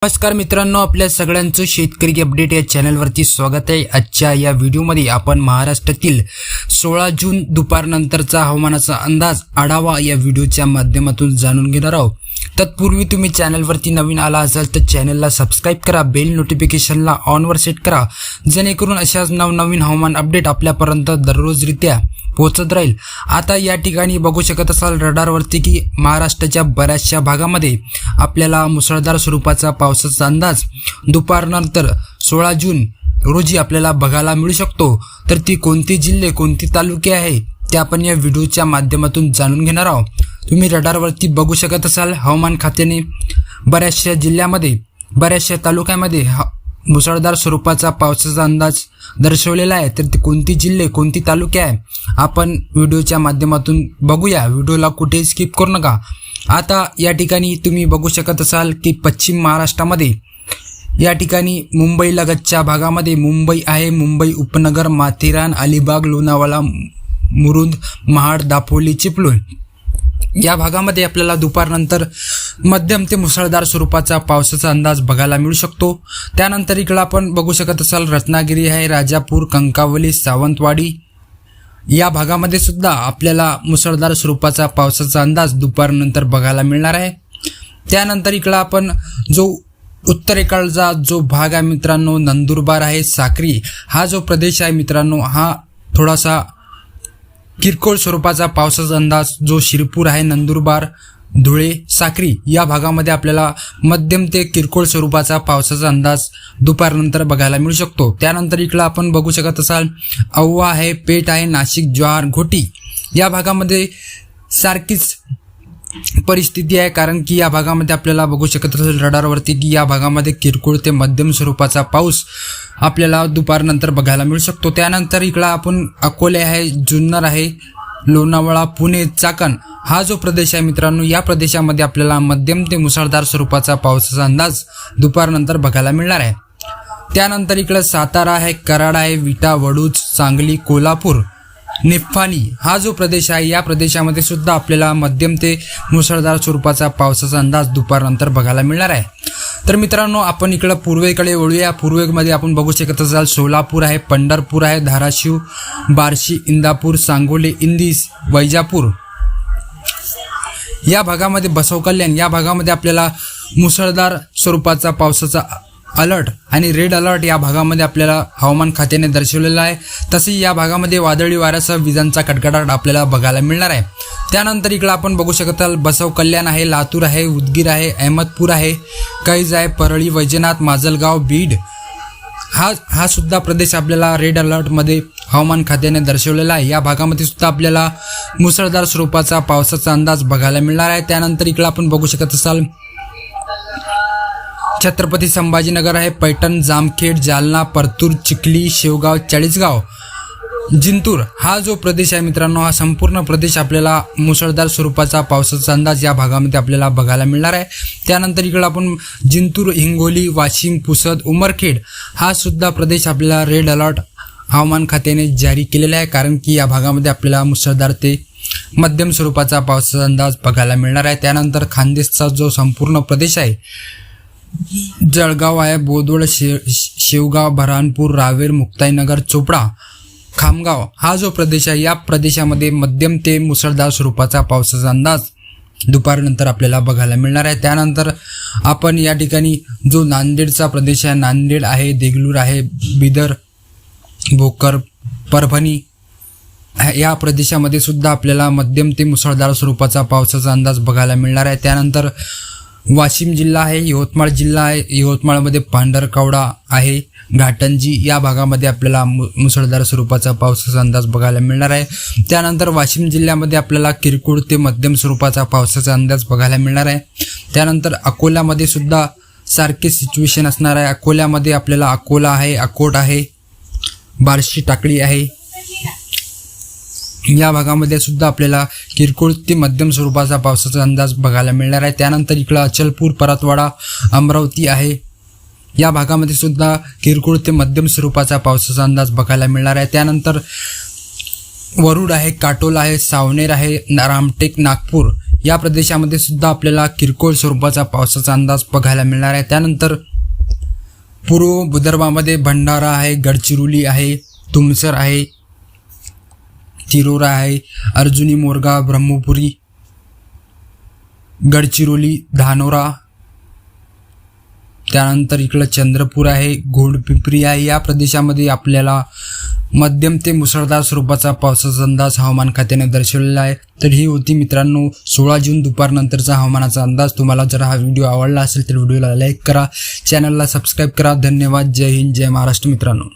नमस्कार मित्रांनो, आपल्या सगळ्यांचं शेतकरी अपडेट या चॅनलवरती स्वागत आहे। आजच्या या व्हिडिओमध्ये आपण महाराष्ट्रातील 16 जून दुपारनंतरचा हवामानाचा अंदाज आढावा या व्हिडिओच्या माध्यमातून जाणून घेणार आहोत। तत्पूर्वी तुम्ही चॅनलवरती नवीन आला असाल तर चॅनलला सबस्क्राइब करा, बेल नोटिफिकेशनला ऑनवर सेट करा, जेणेकरून अशाच नवनवीन हवामान अपडेट आपल्यापर्यंत दररोजरित्या पोहोचत राहील। आता या ठिकाणी बघू शकत असाल रडारवरती की महाराष्ट्राच्या बऱ्याचशा भागामध्ये आपल्याला मुसळधार स्वरूपाचा पावसाचा अंदाज दुपारनंतर 16 जून रोजी आपल्याला बघायला मिळू शकतो। तर ती कोणती जिल्हे कोणती तालुके आहे ते आपण या व्हिडिओच्या माध्यमातून जाणून घेणार आहोत। तुम्ही रडारवरती बघू शकत असाल हवामान खात्याने बऱ्याचशा जिल्ह्यामध्ये बऱ्याचशा तालुक्यामध्ये मुसळधार स्वरूपाचा पावसाचा अंदाज दर्शवलेला आहे। तर ते कोणती जिल्हे कोणती तालुके आहे आपण व्हिडिओच्या माध्यमातून बघूया, व्हिडिओला कुठेही स्किप करू नका। आता या ठिकाणी तुम्ही बघू शकत असाल की पश्चिम महाराष्ट्रामध्ये या ठिकाणी मुंबई लगतच्या भागामध्ये मुंबई आहे, मुंबई उपनगर, माथेरान, अलिबाग, लोणावळा, मुरुड, महाड, दापोली, चिपळूण या भागामध्ये आपल्याला दुपारनंतर मध्यम ते मुसळधार स्वरूपाचा पावसाचा अंदाज बघायला मिळू शकतो। त्यानंतर इकडे आपण बघू शकत असाल रत्नागिरी आहे, राजापूर, कंकावली, सावंतवाडी या भागामध्ये सुद्धा आपल्याला मुसळधार स्वरूपाचा पावसाचा अंदाज दुपारनंतर बघायला मिळणार आहे। त्यानंतर इकडे आपण जो उत्तरेकडचा जो भाग आहे मित्रांनो, नंदुरबार आहे, साक्री हा जो प्रदेश आहे मित्रांनो, हा थोडासा किरकोळ स्वरूपाचा पावसाचा अंदाज जो शिरपूर आहे, नंदुरबार, धुळे, साक्री या भागामध्ये आपल्याला मध्यम ते किरकोळ स्वरूपाचा पावसाचा अंदाज दुपारनंतर बघायला मिळू शकतो। त्यानंतर इकडे आपण बघू शकत असाल औवा आहे, पेठ आहे, नाशिक, जव्हार, घोटी या भागामध्ये सारखीच परिस्थिती आहे, कारण की या भागामध्ये आपल्याला बघू शकत असेल रडारवरती की या भागामध्ये किरकोळ ते मध्यम स्वरूपाचा पाऊस आपल्याला दुपारनंतर बघायला मिळू शकतो। त्यानंतर इकडे आपण अकोले आहे, जुन्नर आहे, लोणावळा, पुणे, चाकण हा जो प्रदेश आहे मित्रांनो, या प्रदेशामध्ये आपल्याला मध्यम ते मुसळधार स्वरूपाचा पावसाचा अंदाज दुपारनंतर बघायला मिळणार आहे। त्यानंतर इकडे सातारा आहे, कराड आहे, विटा, वडूज, सांगली, कोल्हापूर, निप्पाणी हा जो प्रदेश आहे या प्रदेशामध्ये सुद्धा आपल्याला मध्यम ते मुसळधार स्वरूपाचा पावसाचा अंदाज दुपारनंतर बघायला मिळणार आहे। तर मित्रांनो आपण इकडे पूर्वेकडे वळूया। पूर्वेमध्ये आपण बघू शकत असाल सोलापूर आहे, पंढरपूर आहे, धाराशिव, बार्शी, इंदापूर, सांगोले, इंदिस, वैजापूर या भागामध्ये, बसवकल्याण या भागामध्ये आपल्याला मुसळधार स्वरूपाचा पावसाचा अलर्ट आणि रेड अलर्ट या भागामध्ये आपल्याला हवामान खात्याने दर्शवलेला आहे। तसेच या भागामध्ये वादळी वाऱ्यासह विजांचा कडकडाट आपल्याला बघायला मिळणार आहे। त्यानंतर इकडे आपण बघू शकता बसवकल्याण आहे, लातूर आहे, उदगीर आहे, अहमदपूर आहे, कैज आहे, परळी, वैजनाथ, माजलगाव, बीड हा सुद्धा प्रदेश आपल्याला रेड अलर्टमध्ये हवामान खात्याने दर्शवलेला आहे। या भागामध्ये सुद्धा आपल्याला मुसळधार स्वरूपाचा पावसाचा अंदाज बघायला मिळणार आहे। त्यानंतर इकडे आपण बघू शकत असाल छत्रपती संभाजीनगर आहे, पैठण, जामखेड, जालना, परतूर, चिखली, शेवगाव, चाळीसगाव, जिंतूर हा जो प्रदेश आहे मित्रांनो, हा संपूर्ण प्रदेश आपल्याला मुसळधार स्वरूपाचा पावसाचा अंदाज या भागामध्ये आपल्याला बघायला मिळणार आहे। त्यानंतर इकडे आपण जिंतूर, हिंगोली, वाशिम, पुसद, उमरखेड हा सुद्धा प्रदेश आपल्याला रेड अलर्ट हवामान खात्याने जारी केलेला आहे, कारण की या भागामध्ये आपल्याला मुसळधार ते मध्यम स्वरूपाचा पावसाचा अंदाज बघायला मिळणार आहे। त्यानंतर खानदेशचा जो संपूर्ण प्रदेश आहे, जळगाव आहे, बोदवड, शेवगाव, बऱ्हाणपूर, रावेर, मुक्ताईनगर, चोपडा, खामगाव हा जो प्रदेश आहे या प्रदेशामध्ये मध्यम ते मुसळधार स्वरूपाचा पावसाचा अंदाज दुपारनंतर आपल्याला बघायला मिळणार आहे। त्यानंतर आपण या ठिकाणी जो नांदेडचा प्रदेश आहे, नांदेड आहे, देगलूर आहे, बिदर, भोकर, परभणी या प्रदेशामध्ये सुद्धा आपल्याला मध्यम ते मुसळधार स्वरूपाचा पावसाचा अंदाज बघायला मिळणार आहे। त्यानंतर वाशिम जिल्हा आहे, यवतमाळ जिल्हा आहे, यवतमाळमध्ये पांढरकवडा आहे, घाटंजी या भागामध्ये आपल्याला मुसळधार स्वरूपाचा पावसाचा अंदाज बघायला मिळणार आहे। त्यानंतर वाशिम जिल्ह्यामध्ये आपल्याला किरकोळ ते मध्यम स्वरूपाचा पावसाचा अंदाज बघायला मिळणार आहे। त्यानंतर अकोल्यामध्ये सुद्धा सारखे सिच्युएशन असणार आहे। अकोल्यामध्ये आपल्याला अकोला आहे, अकोट आहे, बार्शी, टाकळी आहे या भागामध्ये सुद्धा आपल्याला किरकोळ ते मध्यम स्वरूपाचा पावसाचा अंदाज बघायला मिळणार आहे। त्यानंतर इकडे अचलपूर, परतवाडा, अमरावती आहे या भागामध्ये सुद्धा किरकोळ ते मध्यम स्वरूपाचा पावसाचा अंदाज बघायला मिळणार आहे। त्यानंतर वरुड आहे, काटोल आहे, सावनेर आहे, रामटेक, नागपूर या प्रदेशामध्ये सुद्धा आपल्याला किरकोळ स्वरूपाचा पावसाचा अंदाज बघायला मिळणार आहे। त्यानंतर पूर्व विदर्भामध्ये भंडारा आहे, गडचिरोली आहे, तुमसर आहे, तिरोरा आहे, अर्जुनी, मोरगाव, ब्रह्मपुरी, गडचिरोली, धानोरा, त्यानंतर इकडं चंद्रपूर आहे, घोडपिंपरी आहे। या प्रदेशामध्ये आपल्याला मध्यम ते मुसळधार स्वरूपाचा पावसाचा अंदाज हवामान खात्याने दर्शवलेला आहे। तर ही होती मित्रांनो 16 जून दुपारनंतरचा हवामानाचा अंदाज। तुम्हाला जर हा व्हिडिओ आवडला असेल तर व्हिडिओला लाईक करा, चॅनलला सबस्क्राईब करा। धन्यवाद। जय हिंद, जय महाराष्ट्र मित्रांनो।